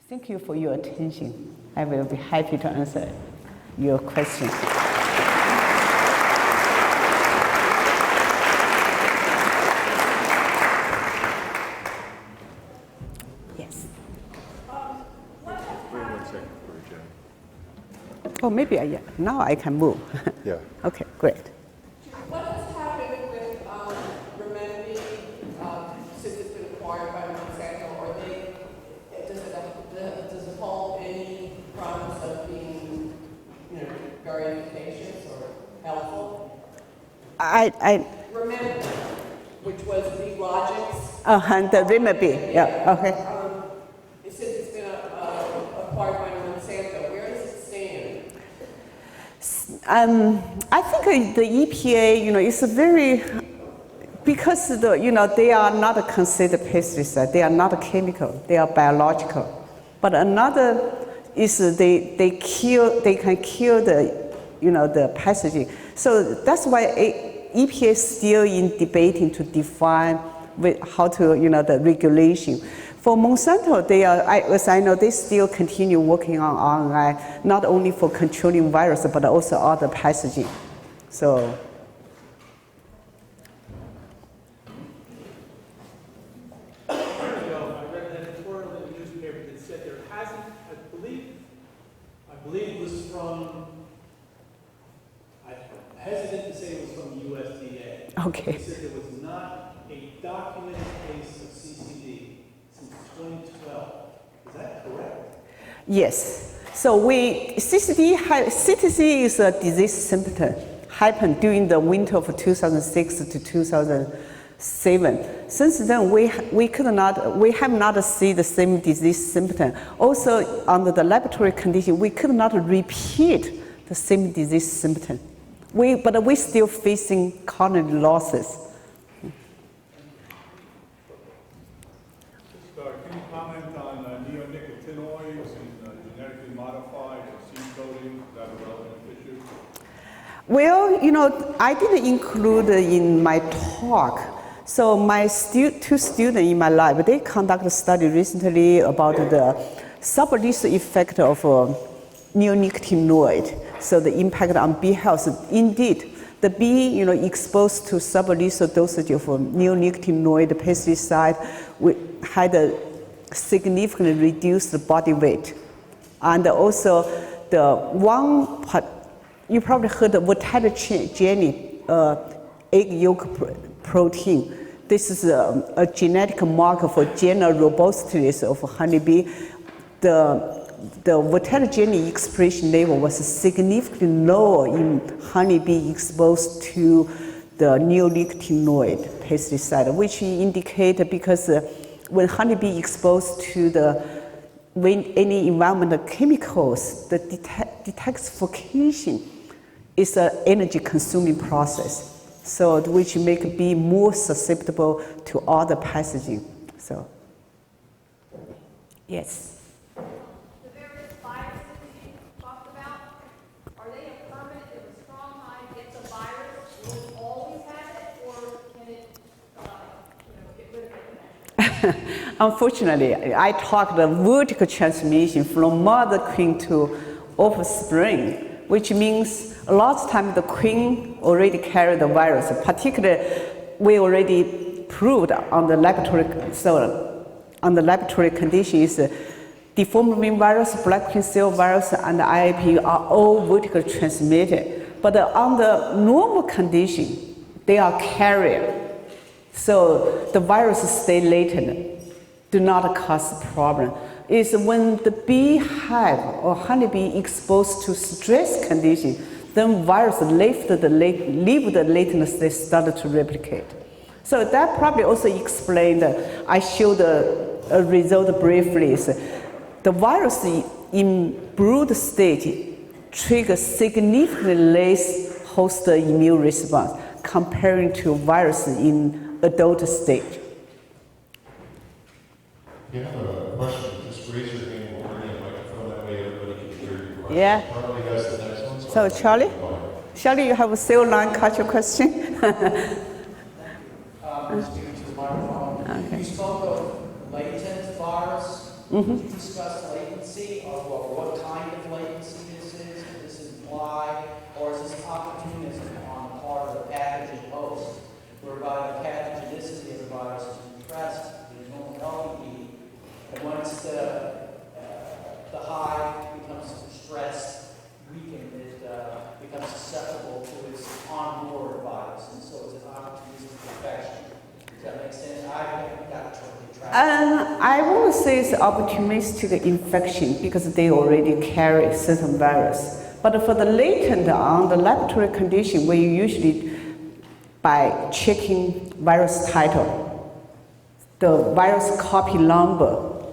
Thank you for your attention. I will be happy to answer your question. Yes. Wait 1 second for Jen. Oh, maybe now I can move. Yeah. Okay, great. What has happened with Remedy since it's been acquired by Monsanto? Are they, does it hold any promise of being, very efficacious or helpful? Remedy, which was the Logix. And the remedy, yeah, okay. Since it's been acquired by Monsanto, where does it stand? I think the EPA, is a very, because they are not considered pesticides, they are not chemical, they are biological. But another is they can kill the pathogen. So that's why EPA is still in debating to define how to, the regulation. For Monsanto, they are, as I know, they still continue working on RNI, not only for controlling virus, but also other pathogens. So. I read an editorial in the newspaper that said there hasn't, I believe it was from, I'm hesitant to say it was from the USDA. Okay. They said there was not a documented case of CCD since 2012. Is that correct? Yes. So CTC is a disease symptom happened during the winter of 2006 to 2007. Since then, we have not seen the same disease symptom. Also, under the laboratory condition, we could not repeat the same disease symptom. But we're still facing colony losses. Can you comment on neonicotinoids and genetically modified seed coating? Is that a relevant issue? Well, I didn't include in my talk. So my two students in my lab, they conducted a study recently about the sublethal effect of neonicotinoid. So the impact on bee health. Indeed, the bee, exposed to sublethal dosage of neonicotinoid pesticide had a significantly reduced body weight. And also the one part, you probably heard of vitellogen, egg yolk protein. This is a genetic marker for general robustness of honeybee. The vitellogen expression level was significantly lower in honeybee exposed to the neonicotinoid pesticide, which indicate because when honeybee exposed to any environmental chemicals, the detoxification is an energy-consuming process, so which make bee more susceptible to other pathogens. So, yes. The various viruses you talked about, are they a permanent? If a strong hive gets a virus, will it always have it, or can it, get rid of it? Unfortunately, I talked the vertical transmission from mother queen to offspring, which means a lot of times the queen already carry the virus. Particularly, we already proved on the laboratory, on the laboratory conditions, deforming virus, black queen cell virus, and IAP are all vertically transmitted. But on the normal condition, they are carrier. So the virus stay latent, do not cause problem. It's when the beehive or honeybee exposed to stress condition, then virus leave the latent state, started to replicate. So that probably also explained, I showed a result briefly. The virus in brood state triggers significantly less host immune response comparing to virus in adult stage. You have a question, just raise your hand, we'll bring a microphone, that way everybody can hear your question. Yeah. Charlie has the next one. So Charlie, you have a cell line culture question? Speaking to the microphone, you spoke of latent virus. Could you discuss latency, or what kind of latency this is? Does this imply, or is this opportunism on the part of the pathogen host, whereby the pathogenicity of the virus is repressed in a normal LEP, and once the hive becomes stressed, weakened, it becomes susceptible to its onboard virus, and so it's an opportunistic infection. Does that make sense? I haven't got it totally tracked. I won't say it's opportunistic infection because they already carry certain virus. But for the latent on the laboratory condition, we usually by checking virus title, the virus copy number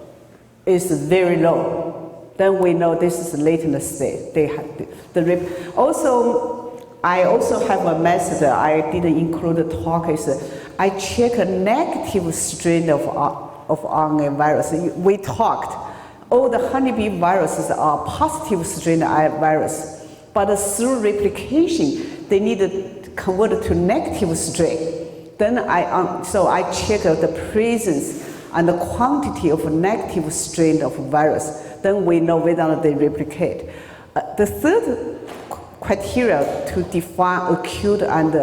is very low. Then we know this is latent state. They have I also have a method I didn't include the talk is I check a negative strain of RNA virus. We talked, all the honeybee viruses are positive strain virus, but through replication, they need to convert to negative strain. Then I check the presence and the quantity of negative strain of virus. Then we know whether they replicate. The third criteria to define acute and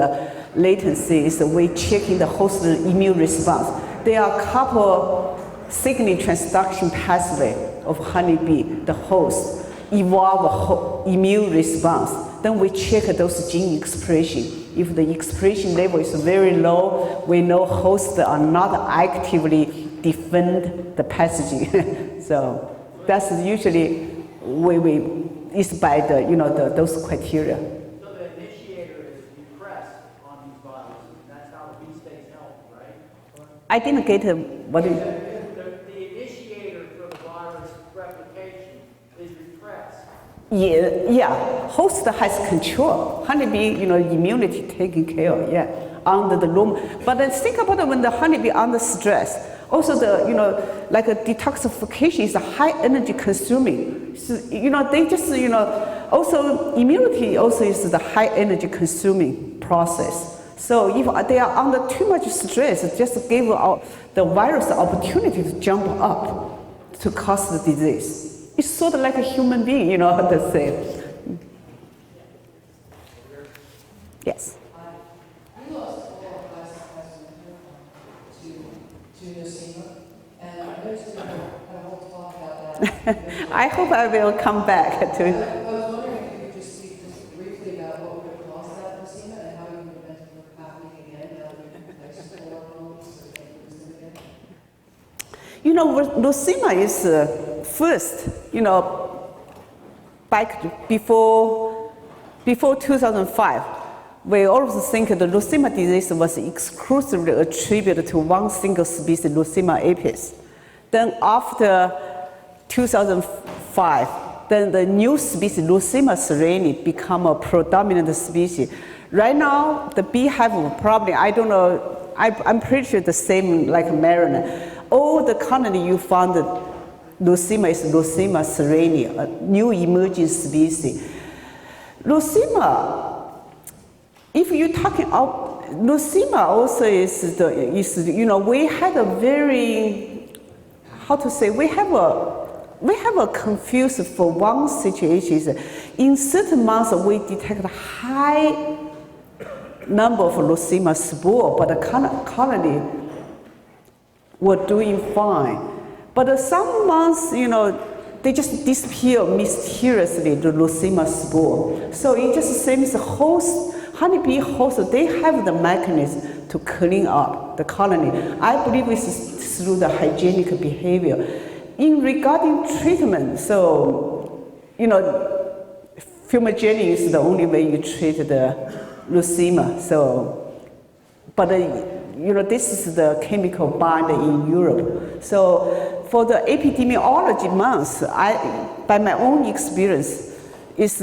latency is we check in the host immune response. There are a couple signaling transduction pathway of honeybee, the host, evolve immune response. Then we check those gene expression. If the expression level is very low, we know hosts are not actively defend the pathogen. So that's usually it's by those criteria. So the initiator is repressed on these viruses, and that's how the bee stays healthy, right? I didn't get what you. The initiator for the virus replication is repressed. Yeah. Host has control. Honeybee, immunity taken care of. Yeah, under the room. But then think about it when the honeybee under stress. Also, like a detoxification is a high energy consuming. So, they just, also immunity also is the high energy consuming process. So if they are under too much stress, it just give the virus the opportunity to jump up to cause the disease. It's sort of like a human being, the same. Yes. We lost all of last to Nosema, and I noticed we had a whole talk about that. I hope I will come back to. I was wondering if you could just speak just briefly about what would have caused that Nosema and how you would prevent it from happening again now that we've replaced 4 hormones so we can't lose them again. Nosema is first, back before 2005. We always think the Nosema disease was exclusively attributed to one single species, Nosema apis. Then after 2005, then the new species, Nosema sereni, become a predominant species. Right now, the beehive probably, I don't know, I'm pretty sure the same like Maryland. All the colony you found Nosema is Nosema sereni, a new emerging species. Nosema, if you're talking about Nosema, also we had a very, how to say, we have a confused for one situation. In certain months, we detect a high number of Nosema spore, but the colony were doing fine. But some months, they just disappear mysteriously, the Nosema spore. So it just seems the honeybee host, they have the mechanism to clean up the colony. I believe it's through the hygienic behavior. In regarding treatment, so, fumigation is the only way you treat the Nosema. So, but this is the chemical bind in Europe. So for the epidemiology months, by my own experience, is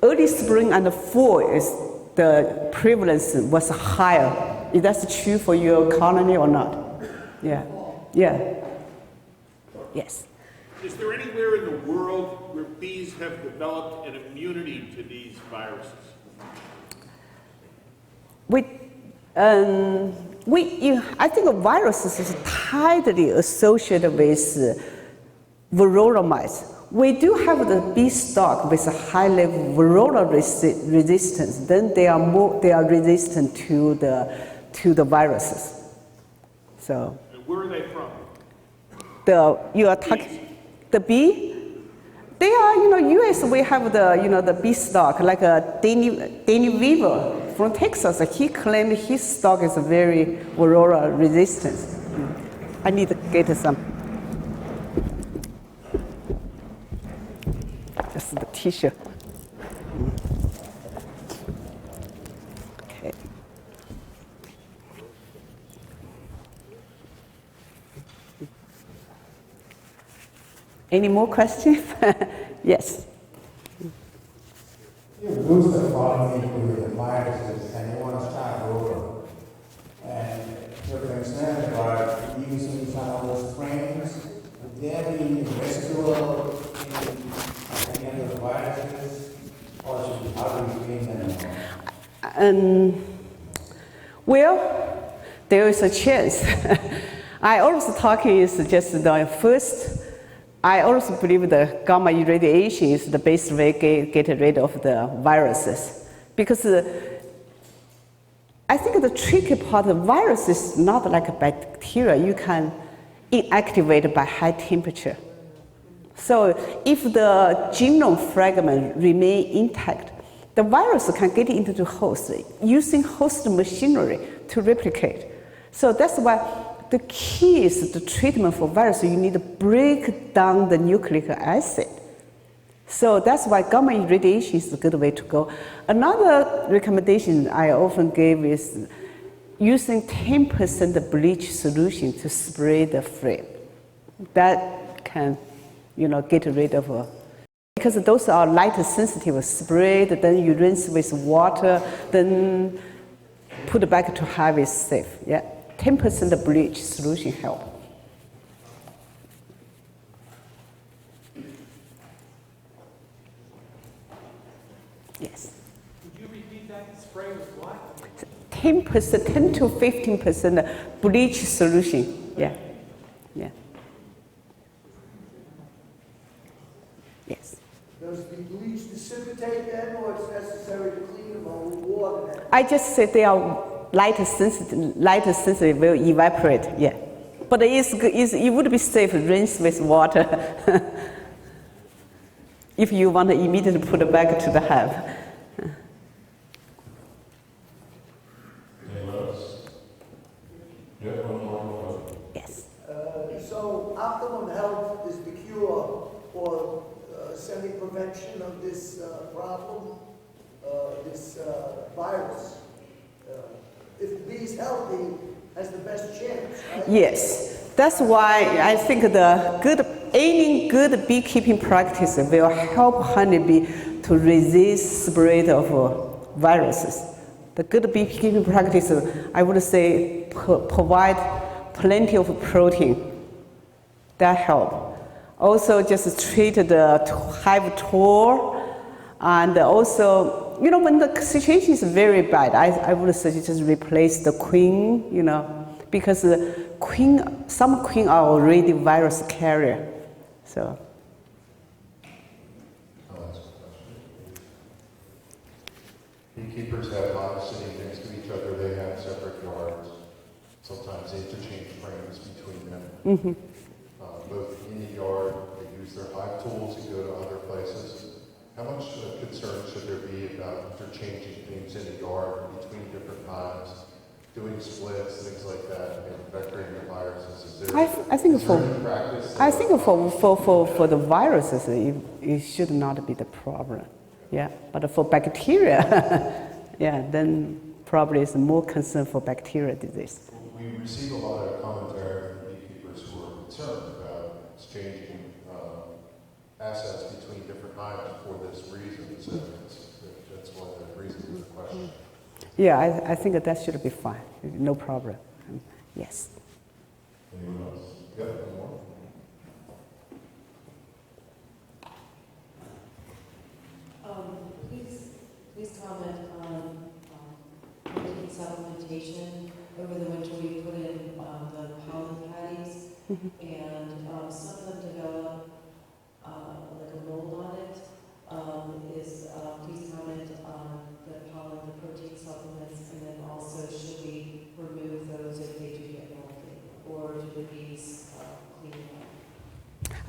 early spring and fall is the prevalence was higher. Is that true for your colony or not? Yeah. Yeah. Yes. Is there anywhere in the world where bees have developed an immunity to these viruses? I think viruses is tightly associated with varroa mites. We do have the bee stock with a high level varroa resistance. Then they are resistant to the viruses. So And where are they from? you are talking the bee. They are, U.S. We have the bee stock, like Danny Weaver from Texas. He claimed his stock is very varroa resistant. I need to get some. Just the tissue. Okay. Any more questions? Yes. You lose the colony with the viruses and you want to start over. And you're concerned about using some of those frames. Would there be residual in any of the viruses? Or should how do you clean them? Well, there is a chance. I always talking is just the first. I also believe the gamma irradiation is the best way to get rid of the viruses. Because I think the tricky part of the virus is not like a bacteria. You can inactivate by high temperature. So if the genome fragment remain intact, the virus can get into the host using host machinery to replicate. So that's why the key is the treatment for virus. You need to break down the nucleic acid. So that's why gamma irradiation is a good way to go. Another recommendation I often give is using 10% bleach solution to spray the frame. That can, get rid of because those are light sensitive. Sprayed, then you rinse with water, then put it back to hive is safe. Yeah. 10% bleach solution help. Yes. Could you repeat that? Spray with what? 10 to 15% bleach solution. Yeah. Yeah. Yes. Does the bleach precipitate then, or it's necessary to clean them or with water then? I just said they are light sensitive will evaporate, yeah. But it would be safe to rinse with water if you want to immediately put it back to the hive. Anyone else? Yeah, one more. Yes. So optimum health is the cure for semi-prevention of this problem, this virus. If the bee's healthy, has the best chance, right? Yes, that's why I think any good beekeeping practice will help honeybee to resist spread of viruses. The good beekeeping practice, I would say, provide plenty of protein. That help. Also, just treat the hive tour, and also, when the situation is very bad, I would suggest just replace the queen, because some queen are already virus carrier. So. Beekeepers have hives sitting next to each other. They have separate yards. Sometimes they interchange frames between them. Mm-hmm. Both in the yard, they use their hive tools and go to other places. How much concern should there be about interchanging things in the yard between different hives, doing splits, things like that, and vectoring the viruses? I think for the viruses, it should not be the problem. Yeah, but for bacteria, yeah, then probably it's more concern for bacteria disease. We receive a lot of commentary from beekeepers who are concerned about exchanging assets between different hives for this reason. So that's one of the reasons for the question. Yeah, I think that should be fine. No problem. Yes. Anyone else? Yeah, one more. Please comment on protein supplementation. Over the winter, we put in the pollen patties, and some of them develop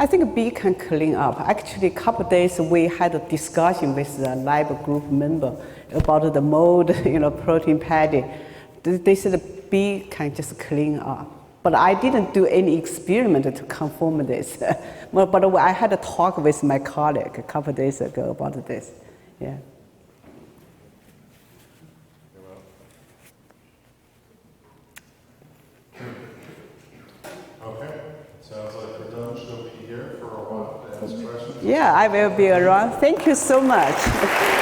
I think bee can clean up. Actually, a couple of days we had a discussion with the lab group member about the mold, protein paddy. They said the bee can just clean up. But I didn't do any experiment to confirm this. But I had a talk with my colleague a couple of days ago about this. Yeah. Okay, sounds like we're done. She'll be here for a while to ask questions. Yeah, I will be around. Thank you so much.